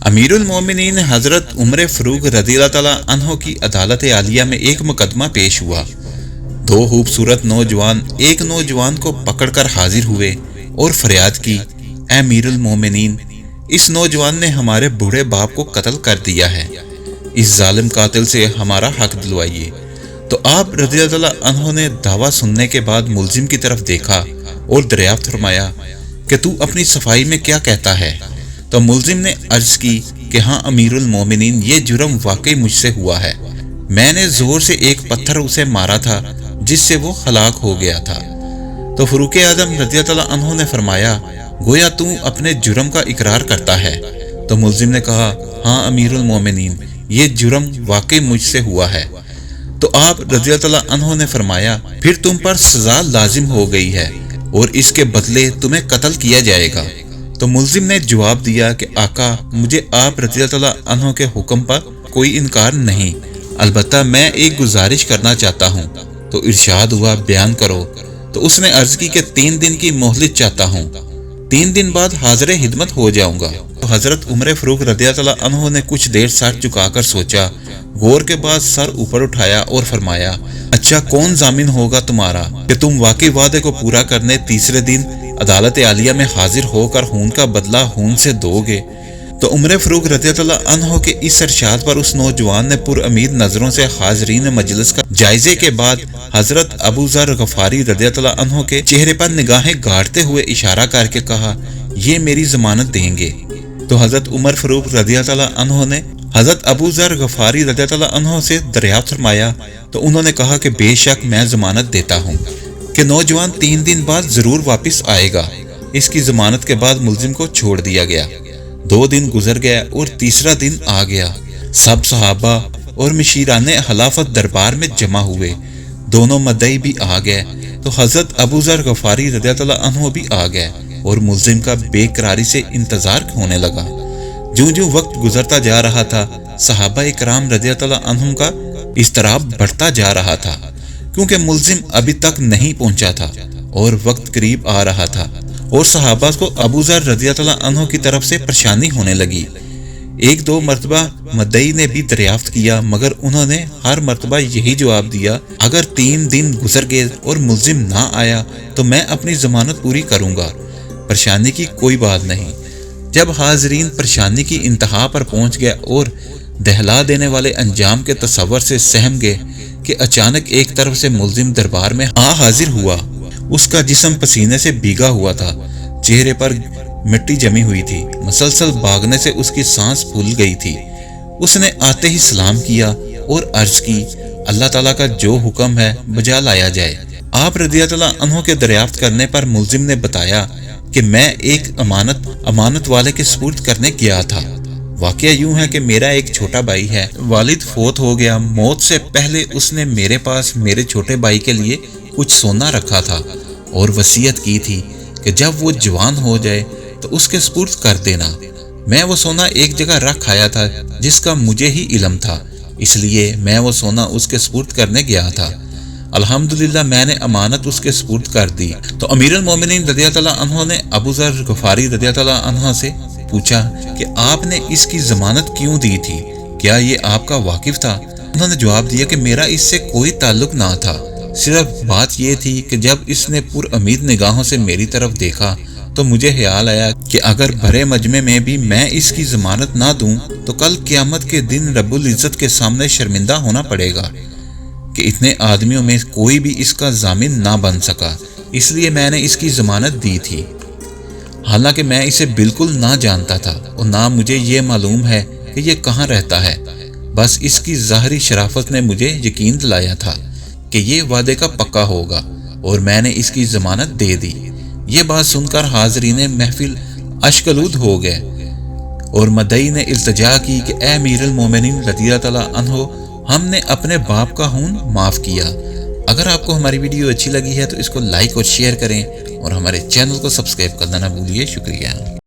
امیر المومنین حضرت عمر فاروق رضی اللہ تعالیٰ عنہ کی عدالت عالیہ میں ایک مقدمہ پیش ہوا۔ دو خوبصورت نوجوان ایک نوجوان کو پکڑ کر حاضر ہوئے اور فریاد کی، اے امیر المومنین، اس نوجوان نے ہمارے بوڑھے باپ کو قتل کر دیا ہے، اس ظالم قاتل سے ہمارا حق دلوائیے۔ تو آپ رضی اللہ عنہ نے دعویٰ سننے کے بعد ملزم کی طرف دیکھا اور دریافت فرمایا کہ تو اپنی صفائی میں کیا کہتا ہے؟ تو ملزم نے عرض کی کہ ہاں امیر المومنین، یہ جرم واقعی مجھ سے ہوا ہے، میں نے زور سے ایک پتھر اسے مارا تھا جس سے وہ ہلاک ہو گیا تھا۔ تو فاروق اعظم رضی اللہ عنہ نے فرمایا، گویا تو اپنے جرم کا اقرار کرتا ہے۔ تو ملزم نے کہا، ہاں امیر المومنین، یہ جرم واقعی مجھ سے ہوا ہے۔ تو آپ رضی اللہ عنہ نے فرمایا، پھر تم پر سزا لازم ہو گئی ہے اور اس کے بدلے تمہیں قتل کیا جائے گا۔ تو ملزم نے جواب دیا کہ آقا، مجھے آپ رضی اللہ عنہ کے حکم پر کوئی انکار نہیں، البتہ میں ایک گزارش کرنا چاہتا ہوں۔ تو ارشاد ہوا، بیان کرو۔ تو اس نے عرض کی کہ 3 دن کی مہلت چاہتا ہوں، 3 دن بعد حاضر خدمت ہو جاؤں گا۔ تو حضرت عمر فاروق رضی اللہ عنہ نے کچھ دیر سر جھکا کر سوچا، غور کے بعد سر اوپر اٹھایا اور فرمایا، اچھا کون ضامن ہوگا تمہارا کہ تم واقعی وعدے کو پورا کرنے تیسرے دن عدالت عالیہ میں حاضر ہو کر خون کا بدلہ خون سے دو گے؟ تو عمر فاروق رضی اللہ عنہ کے اس ارشاد پر اس نوجوان نے پر امید نظروں سے حاضرین مجلس کا جائزے کے بعد حضرت ابو ذر غفاری رضی اللہ عنہ کے چہرے پر نگاہیں گاڑتے ہوئے اشارہ کر کے کہا، یہ میری ضمانت دیں گے۔ تو حضرت عمر فاروق رضی اللہ عنہ نے حضرت ابو ذر غفاری رضی اللہ عنہ سے دریافت فرمایا، تو انہوں نے کہا کہ بے شک میں ضمانت دیتا ہوں کہ نوجوان 3 دن بعد ضرور واپس آئے گا۔ اس کی ضمانت کے بعد ملزم کو چھوڑ دیا گیا۔ 2 دن گزر گیا اور تیسرا دن آ گیا۔ سب صحابہ اور مشیران خلافت دربار میں جمع ہوئے، دونوں مدعی بھی آ گئے۔ تو حضرت ابو ذر غفاری رضی اللہ عنہ بھی آ گئے اور ملزم کا بے قراری سے انتظار ہونے لگا۔ جو وقت گزرتا جا رہا تھا، صحابہ کرام رضی اللہ عنہم کا اضطراب بڑھتا جا رہا تھا، کیونکہ ملزم ابھی تک نہیں پہنچا تھا اور وقت قریب آ رہا تھا، اور صحابہ کو ابو ذر رضی اللہ عنہ کی طرف سے پریشانی ہونے لگی۔ 1-2 مرتبہ مدعی نے بھی دریافت کیا، مگر انہوں نے ہر مرتبہ یہی جواب دیا، اگر 3 دن گزر گئے اور ملزم نہ آیا تو میں اپنی ضمانت پوری کروں گا، پریشانی کی کوئی بات نہیں۔ جب حاضرین پریشانی کی انتہا پر پہنچ گئے اور دہلا دینے والے انجام کے تصور سے سہم گئے کہ اچانک ایک طرف سے ملزم دربار میں حاضر ہوا۔ اس کا جسم پسینے سے بھیگا ہوا تھا، چہرے پر مٹی جمی ہوئی تھی، مسلسل بھاگنے سے اس کی سانس پھول گئی تھی۔ اس نے آتے ہی سلام کیا اور عرض کی، اللہ تعالیٰ کا جو حکم ہے بجا لایا جائے۔ آپ رضی اللہ عنہ کے دریافت کرنے پر ملزم نے بتایا کہ میں ایک امانت والے کے سپرد کرنے گیا تھا۔ واقعہ یوں ہے کہ میرا ایک چھوٹا بھائی ہے، والد فوت ہو گیا، موت سے پہلے اس نے میرے پاس میرے چھوٹے بھائی کے لیے کچھ سونا رکھا تھا اور وصیت کی تھی کہ جب وہ جوان ہو جائے تو اس کے سپرد کر دینا۔ میں وہ سونا ایک جگہ رکھ آیا تھا جس کا مجھے ہی علم تھا، اس لیے میں وہ سونا اس کے سپرد کرنے گیا تھا۔ الحمدللہ میں نے امانت اس کے سپرد کر دی۔ تو امیر المومنین رضی اللہ عنہ نے ابو ذر غفاری رضی اللہ عنہ سے پوچھا کہ آپ نے اس کی ضمانت کیوں دی تھی؟ کیا یہ آپ کا واقف تھا؟ انہوں نے جواب دیا کہ میرا اس سے کوئی تعلق نہ تھا، صرف بات یہ تھی کہ جب اس نے پر امید نگاہوں سے میری طرف دیکھا تو مجھے خیال آیا کہ اگر بھرے مجمع میں بھی میں اس کی ضمانت نہ دوں تو کل قیامت کے دن رب العزت کے سامنے شرمندہ ہونا پڑے گا کہ اتنے آدمیوں میں کوئی بھی اس کا ضامن نہ بن سکا، اس لیے میں نے اس کی ضمانت دی تھی، حالانکہ میں اسے بالکل نہ جانتا تھا اور نہ مجھے یہ معلوم ہے کہ یہ کہاں رہتا ہے۔ بس اس کی ظاہری شرافت نے مجھے یقین دلایا تھا کہ یہ وعدے کا پکا ہوگا اور میں نے اس کی ضمانت دے دی۔ یہ بات سن کر حاضرین محفل اشکالود ہو گئے اور مدعی نے التجا کی کہ اے امیر المومنین رضی اللہ عنہ، ہم نے اپنے باپ کا خون معاف کیا۔ اگر آپ کو ہماری ویڈیو اچھی لگی ہے تو اس کو لائک اور شیئر کریں اور ہمارے چینل کو سبسکرائب کرنا نہ بھولیے۔ شکریہ۔